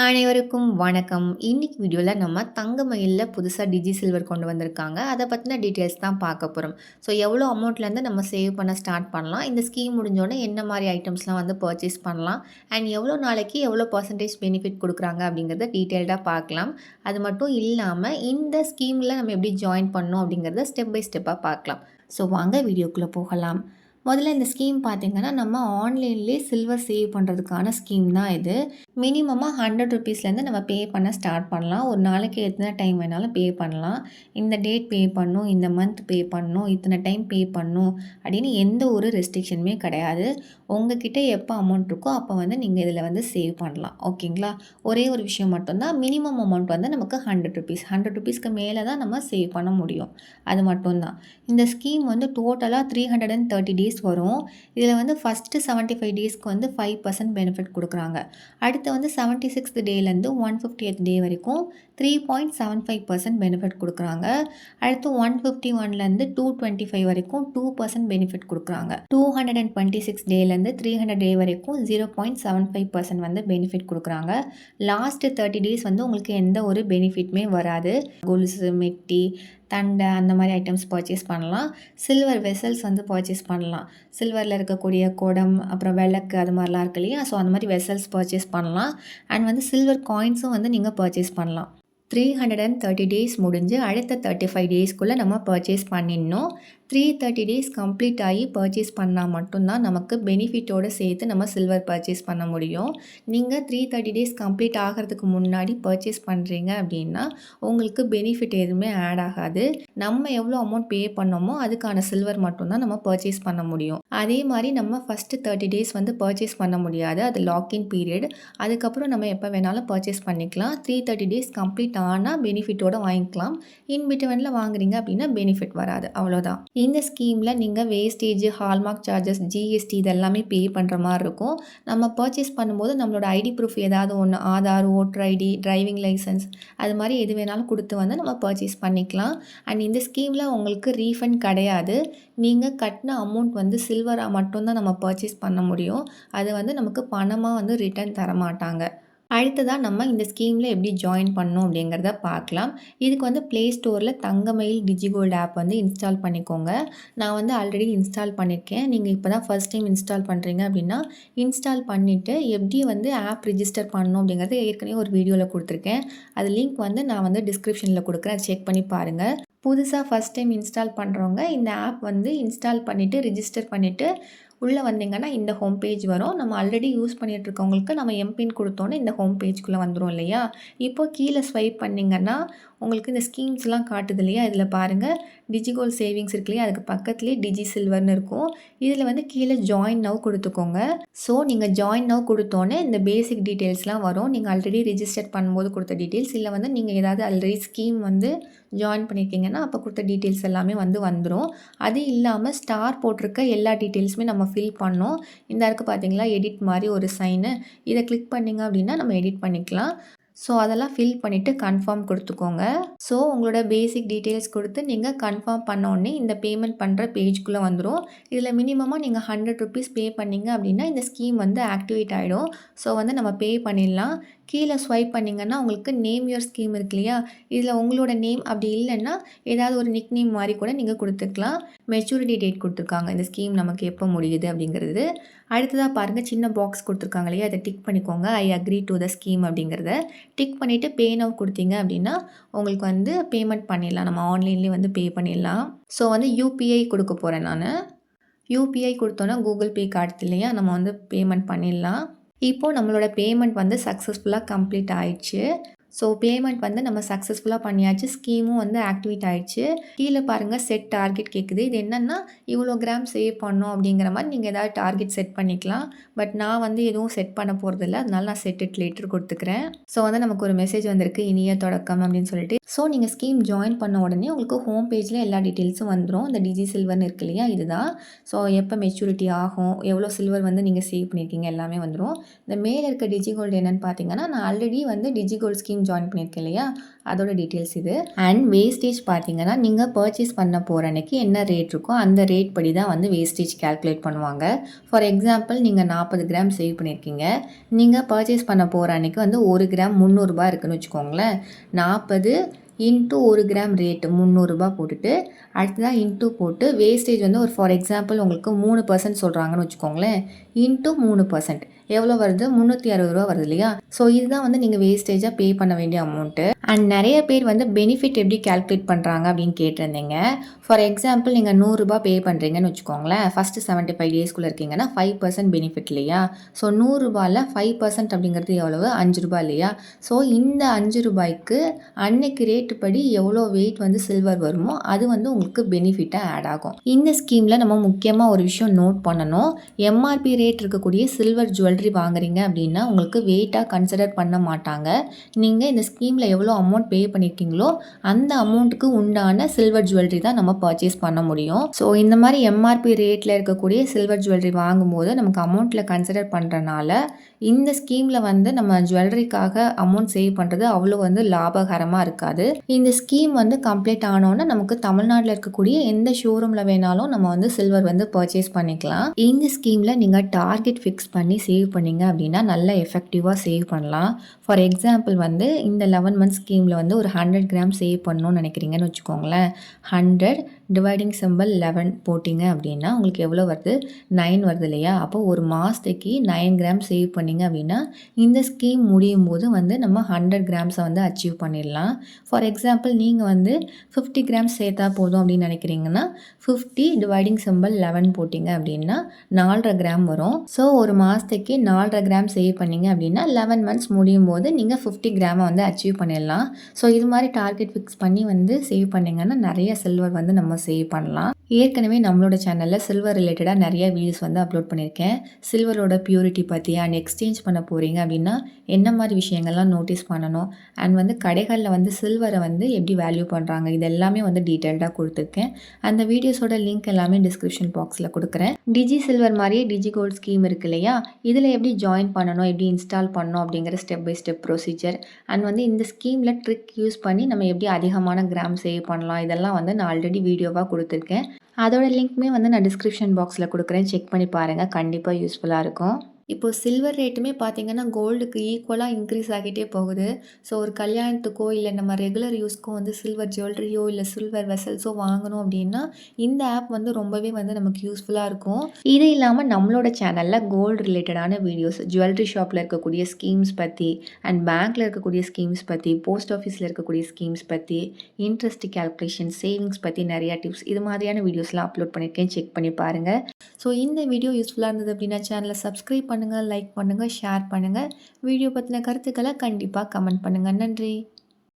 அனைவருக்கும் வணக்கம். இன்னைக்கு வீடியோல நம்ம தங்கமயில்ல புதுசா டிஜி சில்வர் கொண்டு வந்திருக்காங்க. அத பத்தின டீட்டெயில்ஸ் தான் பார்க்க போறோம். ஸோ எவ்வளோ அமௌண்ட்லேருந்து நம்ம சேவ் பண்ண ஸ்டார்ட் பண்ணலாம்? இந்த ஸ்கீம் முடிஞ்சோனே என்ன மாரி ஐட்டம்ஸ்லாம் வந்து பர்ச்சேஸ் பண்ணலாம்? அண்ட் எவ்வளோ நாளைக்கு எவ்வளோ பெர்சன்டேஜ் பெனிஃபிட் குடுக்குறாங்க? அப்படிங்கிறத டீட்டெயில்டா பார்க்கலாம். அது மட்டும் இல்லாம இந்த ஸ்கீம்ல நம்ம எப்படி ஜாயின் பண்ணணும்? அப்படிங்கிறத ஸ்டெப் பை ஸ்டெப்பா பார்க்கலாம். ஸோ வாங்க வீடியோக்குள்ள போகலாம். முதல்ல இந்த ஸ்கீம் பார்த்தீங்கன்னா, நம்ம ஆன்லைன்லேயே சில்வர் சேவ் பண்ணுறதுக்கான ஸ்கீம் தான் இது. மினிமமாக ₹100 நம்ம பே பண்ண ஸ்டார்ட் பண்ணலாம். ஒரு நாளைக்கு எத்தனை டைம் வேணாலும் பே பண்ணலாம். இந்த டேட் பே பண்ணணும், இந்த மந்த் பே பண்ணணும், இத்தனை டைம் பே பண்ணணும் அப்படின்னு எந்த ஒரு ரெஸ்ட்ரிக்ஷனுமே கிடையாது. உங்ககிட்ட எப்போ அமௌண்ட் இருக்கோ அப்போ வந்து நீங்கள் இதில் வந்து சேவ் பண்ணலாம். ஓகேங்களா? ஒரே ஒரு விஷயம் மட்டும்தான், மினிமம் அமௌண்ட் வந்து நமக்கு ₹100. ₹100க்கு மேலே தான் நம்ம சேவ் பண்ண முடியும். அது மட்டும்தான். இந்த ஸ்கீம் வந்து டோட்டலாக 330 டேஸ் வரும். இதில் வந்து ஃபஸ்ட்டு 75 டேஸ்க்கு வந்து 5% பெனிஃபிட் கொடுக்குறாங்க. அடுத்து வந்து 76th டேலேருந்து 150th டே வரைக்கும் 3.75% பெனிஃபிட் கொடுக்குறாங்க. அடுத்து 151லேருந்து 225 வரைக்கும் 2% பெனிஃபிட் கொடுக்குறாங்க. 226 டேலேருந்து 300 டே வரைக்கும் 0.75% வந்து பெனிஃபிட் கொடுக்குறாங்க. லாஸ்ட் 30 டேஸ் வந்து உங்களுக்கு எந்த ஒரு பெனிஃபிட்டுமே வராது. கொலுசு, மெட்டி, தண்டை அந்த மாதிரி ஐட்டம்ஸ் பர்ச்சேஸ் பண்ணலாம். சில்வர் வெசல்ஸ் வந்து பர்ச்சேஸ் பண்ணலாம். சில்வரில் இருக்கக்கூடிய குடம், அப்புறம் விளக்கு அது மாதிரிலாம் இருக்கு இல்லையா? ஸோ அந்த மாதிரி வெசல்ஸ் பர்ச்சேஸ் பண்ணலாம். அண்ட் வந்து சில்வர் காயின்ஸும் வந்து நீங்கள் பர்ச்சேஸ் பண்ணலாம். 330 டேஸ் முடிஞ்சு அடுத்த 35 டேஸ்க்குள்ளே நம்ம பர்ச்சேஸ் பண்ணிடணும். 330 டேஸ் கம்ப்ளீட் ஆகி பர்ச்சேஸ் பண்ணால் மட்டும்தான் நமக்கு பெனிஃபிட்டோடு சேர்த்து நம்ம சில்வர் பர்ச்சேஸ் பண்ண முடியும். நீங்கள் 330 டேஸ் கம்ப்ளீட் ஆகிறதுக்கு முன்னாடி பர்ச்சேஸ் பண்ணுறீங்க அப்படின்னா உங்களுக்கு பெனிஃபிட் எதுவுமே ஆட் ஆகாது. நம்ம எவ்வளோ அமௌண்ட் பே பண்ணோமோ அதுக்கான சில்வர் மட்டும்தான் நம்ம பர்ச்சேஸ் பண்ண முடியும். அதே மாதிரி நம்ம ஃபஸ்ட்டு 30 டேஸ் வந்து பர்ச்சேஸ் பண்ண முடியாது. அது லாக்இன் பீரியட். அதுக்கப்புறம் நம்ம எப்போ வேணாலும் பர்ச்சேஸ் பண்ணிக்கலாம். 330 டேஸ் கம்ப்ளீட் ஆனால் பெனிஃபிட்டோடு வாங்கிக்கலாம். இன்பிட்வீனில் வாங்குறீங்க அப்படின்னா பெனிஃபிட் வராது. அவ்வளோதான். இந்த ஸ்கீமில் நீங்கள் வேஸ்டேஜ், ஹால்மார்க் சார்ஜஸ், ஜிஎஸ்டி இதெல்லாமே பே பண்ணுற மாதிரி இருக்கும். நம்ம பர்ச்சேஸ் பண்ணும்போது நம்மளோட ஐடி ப்ரூஃப் ஏதாவது ஒன்று, Aadhaar, voter ID, driving licence அது மாதிரி எது வேணாலும் கொடுத்து வந்து நம்ம பர்ச்சேஸ் பண்ணிக்கலாம். அண்ட் இந்த ஸ்கீமில் உங்களுக்கு ரீஃபண்ட் கிடையாது. நீங்கள் கட்டின அமௌண்ட் வந்து சில்வராக மட்டும்தான் நம்ம பர்ச்சேஸ் பண்ண முடியும். அது வந்து நமக்கு பணமாக வந்து ரிட்டர்ன் தர மாட்டாங்க. அடுத்ததாக நம்ம இந்த ஸ்கீமில் எப்படி ஜாயின் பண்ணணும் அப்படிங்கிறத பார்க்கலாம். இதுக்கு வந்து ப்ளே ஸ்டோரில் தங்கமயில் டிஜிகோல்டு ஆப் வந்து இன்ஸ்டால் பண்ணிக்கோங்க. நான் வந்து ஆல்ரெடி இன்ஸ்டால் பண்ணியிருக்கேன். நீங்கள் இப்போ தான் ஃபர்ஸ்ட் டைம் இன்ஸ்டால் பண்ணுறீங்க அப்படின்னா இன்ஸ்டால் பண்ணிவிட்டு எப்படி வந்து ஆப் ரிஜிஸ்டர் பண்ணணும் அப்படிங்கிறது ஏற்கனவே ஒரு வீடியோவில் கொடுத்துருக்கேன். அது லிங்க் வந்து நான் வந்து டிஸ்கிரிப்ஷனில் கொடுக்குறேன். அதை செக் பண்ணி பாருங்கள். புதுசாக ஃபஸ்ட் டைம் இன்ஸ்டால் பண்ணுறவங்க இந்த ஆப் வந்து இன்ஸ்டால் பண்ணிவிட்டு ரிஜிஸ்டர் பண்ணிவிட்டு உள்ளே வந்தீங்கன்னா இந்த ஹோம் பேஜ் வரும். நம்ம ஆல்ரெடி யூஸ் பண்ணிகிட்ருக்கவங்களுக்கு நம்ம எம்பின் கொடுத்தோன்னே இந்த ஹோம் பேஜ்குள்ளே வந்துடும் இல்லையா? இப்போது கீழே ஸ்வைப் பண்ணிங்கன்னா உங்களுக்கு இந்த ஸ்கீம்ஸ்லாம் காட்டுது இல்லையா? இதில் பாருங்கள், டிஜிகோல்ட் சேவிங்ஸ் இருக்கு இல்லையா? அதுக்கு பக்கத்துலேயே டிஜி சில்வர்னு இருக்கும். இதில் வந்து கீழே ஜாயின் நவ் கொடுத்துக்கோங்க. ஸோ நீங்கள் ஜாயின் நவ் கொடுத்தோன்னே இந்த பேசிக் டீட்டெயில்ஸ்லாம் வரும். நீங்கள் ஆல்ரெடி ரிஜிஸ்டர் பண்ணும்போது கொடுத்த டீட்டெயில்ஸ், இல்லை வந்து நீங்கள் ஏதாவது ஆல்ரெடி ஸ்கீம் வந்து ஜாயின் பண்ணியிருக்கீங்கன்னா அப்போ கொடுத்த டீட்டெயில்ஸ் எல்லாமே வந்துடும். அது இல்லாமல் ஸ்டார் போட்டிருக்க எல்லா டீட்டெயில்ஸுமே நம்ம ஃபில் பண்ணோம். இந்த இருக்கு பார்த்தீங்களா, எடிட் மாதிரி ஒரு சைனு, இதை கிளிக் பண்ணிங்க அப்படின்னா நம்ம எடிட் பண்ணிக்கலாம். ஸோ அதெல்லாம் ஃபில் பண்ணிவிட்டு கன்ஃபார்ம் கொடுத்துக்கோங்க. ஸோ உங்களோட பேசிக் டீட்டெயில்ஸ் கொடுத்து நீங்கள் கன்ஃபார்ம் பண்ணோடனே இந்த பேமெண்ட் பண்ணுற பேஜ்குள்ளே வந்துடும். இதில் மினிமமாக நீங்கள் ₹100 பே பண்ணிங்க அப்படின்னா இந்த ஸ்கீம் வந்து ஆக்டிவேட் ஆகிடும். ஸோ வந்து நம்ம பே பண்ணிடலாம். கீழே ஸ்வைப் பண்ணிங்கன்னா உங்களுக்கு நேம் யுவர் ஸ்கீம் இருக்கு இல்லையா? இதில் உங்களோட நேம் அப்படி இல்லைன்னா ஏதாவது ஒரு நிக் நேம் மாதிரி கூட நீங்கள் கொடுத்துக்கலாம். மெச்சூரிட்டி டேட் கொடுத்துருக்காங்க, இந்த ஸ்கீம் நமக்கு எப்போ முடியுது அப்படிங்கிறது. அடுத்ததாக பாருங்கள், சின்ன பாக்ஸ் கொடுத்துருக்காங்க இல்லையா? அதை டிக் பண்ணிக்கோங்க. I agree to the scheme அப்படிங்கிறத டிக் பண்ணிவிட்டு பே நவ் கொடுத்தீங்க அப்படின்னா உங்களுக்கு வந்து பேமெண்ட் பண்ணிடலாம். நம்ம ஆன்லைன்லேயே வந்து பே பண்ணிடலாம். ஸோ வந்து யூபிஐ கொடுக்க போகிறேன் நான். யூபிஐ கொடுத்தோன்னா கூகுள் பே கார்டு இல்லையா? நம்ம வந்து பேமெண்ட் பண்ணிடலாம். இப்போது நம்மளோட பேமெண்ட் வந்து சக்ஸஸ்ஃபுல்லாக கம்ப்ளீட் ஆயிடுச்சு. ஸோ பேமெண்ட் வந்து நம்ம சக்ஸஸ்ஃபுல்லாக பண்ணியாச்சு. ஸ்கீமும் வந்து ஆக்டிவேட் ஆகிடுச்சு. கீழே பாருங்கள், செட் டார்கெட் கேட்குது. இது என்னென்னா இவ்வளோ கிராம் சேவ் பண்ணோம் அப்படிங்கிற மாதிரி நீங்கள் ஏதாவது டார்கெட் செட் பண்ணிக்கலாம். பட் நான் வந்து எதுவும் செட் பண்ண போகிறதில்ல, அதனால நான் செட் இட் லேட்டர் கொடுத்துக்கிறேன். ஸோ வந்து நமக்கு ஒரு மெசேஜ் வந்திருக்கு, இனிய தொடக்கம் அப்படின்னு சொல்லிட்டு. ஸோ நீங்கள் ஸ்கீம் ஜாயின் பண்ண உடனே உங்களுக்கு ஹோம் பேஜில் எல்லா டீட்டெயில்ஸும் வந்துடும். இந்த டிஜி சில்வர்னு இருக்கு இல்லையா? இதுதான். ஸோ எப்போ மெச்சூரிட்டி ஆகும், எவ்வளோ சில்வர் வந்து நீங்கள் சேவ் பண்ணியிருக்கீங்க எல்லாமே வந்துடும். இந்த மேலே இருக்க டிஜி கோல்டு என்னென்னு பார்த்தீங்கன்னா, நான் ஆல்ரெடி வந்து டிஜி கோல்டு ஸ்கீம் ஸ்கீம் ஜாயின் பண்ணியிருக்கேன் இல்லையா, அதோட டீட்டெயில்ஸ் இது. அண்ட் வேஸ்டேஜ் பார்த்தீங்கன்னா, நீங்கள் பர்ச்சேஸ் பண்ண போகிற அன்னைக்கு என்ன ரேட் இருக்கோ அந்த ரேட் படி தான் வந்து வேஸ்டேஜ் கால்குலேட் பண்ணுவாங்க. ஃபார் எக்ஸாம்பிள் நீங்கள் 40 கிராம் சேவ் பண்ணியிருக்கீங்க. நீங்கள் பர்ச்சேஸ் பண்ண போகிற அன்னைக்கு வந்து 1 கிராம் ரூ. 300 இருக்குன்னு வச்சுக்கோங்களேன். 40 இன்ட்டு 1 கிராம் ரேட்டு ரூ. 300 போட்டுட்டு அடுத்ததாக இன்ட்டு போட்டு வேஸ்டேஜ் வந்து ஒரு ஃபார் எக்ஸாம்பிள் உங்களுக்கு 3% சொல்கிறாங்கன்னு வச்சுக்கோங்களேன். இன்ட்டு 3% எவ்வளோ வருது? ரூ. 360 வருது இல்லையா? ஸோ இதுதான் வந்து நீங்கள் வேஸ்டேஜாக பே பண்ண வேண்டிய அமௌண்ட்டு. அண்ட் நிறைய பேர் வந்து பெனிஃபிட் எப்படி கால்குலேட் பண்ணுறாங்க அப்படின்னு கேட்டிருந்தீங்க. ஃபார் எக்ஸாம்பிள் நீங்கள் ரூ. 100 பே பண்ணுறீங்கன்னு வச்சுக்கோங்களேன். ஃபஸ்ட்டு 75 டேஸ்க்குள்ளே இருக்கீங்கன்னா 5% பெனிஃபிட் இல்லையா? ஸோ ரூ. 100ல் 5% அப்படிங்கிறது எவ்வளவு? ரூ. 5 இல்லையா? ஸோ இந்த ரூ. 5க்கு அன்னைக்கு ரேட்டு படி எவ்வளோ வெயிட் வந்து சில்வர் வருமோ அது வந்து உங்களுக்கு பெனிஃபிட்டாக ஆட் ஆகும். இந்த ஸ்கீமில் நம்ம முக்கியமாக ஒரு விஷயம் நோட் பண்ணணும். எம்ஆர்பி ரேட் இருக்கக்கூடிய சில்வர் ஜுவல்லரி வாங்குறீங்க அப்படின்னா உங்களுக்கு வெயிட்டாக கன்சிடர் பண்ண மாட்டாங்க. நீங்கள் இந்த ஸ்கீமில் எவ்வளோ அமௌண்ட் பே பண்ணியிருக்கீங்களோ அந்த அமௌண்ட்டுக்கு உண்டான சில்வர் ஜுவல்லரி தான் நம்ம பர்ச்சேஸ் பண்ண முடியும். ஸோ இந்த மாதிரி எம்ஆர்பி ரேட்டில் இருக்கக்கூடிய சில்வர் ஜுவல்லரி வாங்கும்போது நமக்கு அமௌண்ட்டில் கன்சிடர் பண்ணுறனால இந்த ஸ்கீமில் வந்து நம்ம ஜுவல்லரிக்காக அமௌண்ட் சேவ் பண்ணுறது அவ்வளோ வந்து லாபகரமாக இருக்காது. இந்த ஸ்கீம் வந்து கம்ப்ளீட் ஆனோன்னா நமக்கு தமிழ்நாட்டில் இருக்கக்கூடிய எந்த ஷோரூமில் வேணாலும் நம்ம வந்து சில்வர் வந்து பர்ச்சேஸ் பண்ணிக்கலாம். இந்த ஸ்கீமில் நீங்கள் டார்கெட் ஃபிக்ஸ் பண்ணி சேவ் பண்ணிங்க அப்படின்னா நல்ல எஃபெக்டிவாக சேவ் பண்ணலாம். ஃபார் எக்ஸாம்பிள் வந்து இந்த 11 மந்த் ஸ்கீமில் வந்து ஒரு 100 கிராம் சேவ் பண்ணணும்னு நினைக்கிறீங்கன்னு வச்சுக்கோங்களேன். 100 டிவைடிங் சிம்பிள் 11 போட்டிங்க அப்படின்னா உங்களுக்கு எவ்வளோ வருது? 9 வருது இல்லையா? அப்போ ஒரு மாதத்துக்கு 9 கிராம் சேவ் பண்ணிங்க அப்படின்னா இந்த ஸ்கீம் முடியும் போது வந்து நம்ம 100 கிராம்ஸை வந்து அச்சீவ் பண்ணிடலாம். ஃபார் எக்ஸாம்பிள் நீங்கள் வந்து 50 கிராம்ஸ் சேர்த்தா போதும் அப்படின்னு நினைக்கிறீங்கன்னா 50 டிவைடிங் சிம்பிள் 11 போட்டிங்க அப்படின்னா 4.5 கிராம் வரும். ஸோ ஒரு மாதத்துக்கு 4.5 கிராம் சேவ் பண்ணிங்க அப்படின்னா 11 மந்த்ஸ் முடியும் போது நீங்கள் 50 கிராமை வந்து அச்சீவ் பண்ணிடலாம். ஸோ இது மாதிரி டார்கெட் ஃபிக்ஸ் பண்ணி வந்து சேவ் பண்ணிங்கன்னா நிறைய சில்வர் வந்து நம்ம சேவ் பண்ணலாம். ஏற்கனவே நம்மளோட சேனலில் சில்வர் ரிலேட்டடாக நிறைய வீடியோஸ் வந்து அப்லோட் பண்ணியிருக்கேன். சில்வரோட பியூரிட்டி பற்றி அண்ட் எக்ஸ்சேஞ்ச் பண்ண போகிறீங்க அப்படின்னா என்ன மாதிரி விஷயங்கள்லாம் நோட்டீஸ் பண்ணணும் அண்ட் வந்து கடைகளில் வந்து சில்வரை வந்து எப்படி வேல்யூ பண்ணுறாங்க இது எல்லாமே வந்து டீட்டெயில்டாக கொடுத்துருக்கேன். அந்த வீடியோஸோட லிங்க் எல்லாமே டிஸ்கிரிப்ஷன் பாக்ஸில் கொடுக்குறேன். டிஜி சில்வர் மாதிரியே டிஜி கோல்ட் ஸ்கீம் இருக்கு இல்லையா, இதில் எப்படி ஜாயின் பண்ணணும், எப்படி இன்ஸ்டால் பண்ணணும் அப்படிங்கிற step by step procedure and வந்து இந்த ஸ்கீமில் ட்ரிக் யூஸ் பண்ணி நம்ம எப்படி அதிகமான கிராம் சேவ் பண்ணலாம் இதெல்லாம் வந்து நான் ஆல்ரெடி வீடியோவாக கொடுத்துருக்கேன். அதோட லிங்க்குமே வந்து நான் டிஸ்கிரிப்ஷன் பாக்ஸில் கொடுக்குறேன். செக் பண்ணி பாருங்கள், கண்டிப்பாக யூஸ்ஃபுல்லாக இருக்கும். இப்போது சில்வர் ரேட்டுமே பார்த்திங்கன்னா கோல்டுக்கு ஈக்குவலாக இன்க்ரீஸ் ஆகிட்டே போகுது. ஸோ ஒரு கல்யாணத்துக்கோ இல்லை நம்ம ரெகுலர் யூஸ்க்கோ வந்து சில்வர் ஜுவல்லரியோ இல்லை சில்வர் வெசல்ஸோ வாங்கணும் அப்படின்னா இந்த ஆப் வந்து ரொம்பவே வந்து நமக்கு யூஸ்ஃபுல்லாக இருக்கும். இது இல்லாமல் நம்மளோட சேனலில் கோல்டு ரிலேட்டடான வீடியோஸ், ஜுவல்லரி ஷாப்பில் இருக்கக்கூடிய ஸ்கீம்ஸ் பற்றி அண்ட் பேங்க்கில் இருக்கக்கூடிய ஸ்கீம்ஸ் பற்றி, போஸ்ட் ஆஃபீஸில் இருக்கக்கூடிய ஸ்கீம்ஸ் பற்றி, இன்ட்ரெஸ்ட் கேல்குலேஷன், சேவிங்ஸ் பற்றி நிறையா டிப்ஸ் இது மாதிரியான வீடியோஸ்லாம் அப்லோட் பண்ணியிருக்கேன். செக் பண்ணி பாருங்கள். ஸோ இந்த வீடியோ யூஸ்ஃபுல்லாக இருந்தது அப்படின்னா சேனலை சப்ஸ்கிரைப் பண்ணுங்கள், லைக் பண்ணுங்கள், ஷேர் பண்ணுங்கள். வீடியோ பற்றின கருத்துக்களை கண்டிப்பாக கமெண்ட் பண்ணுங்கள். நன்றி.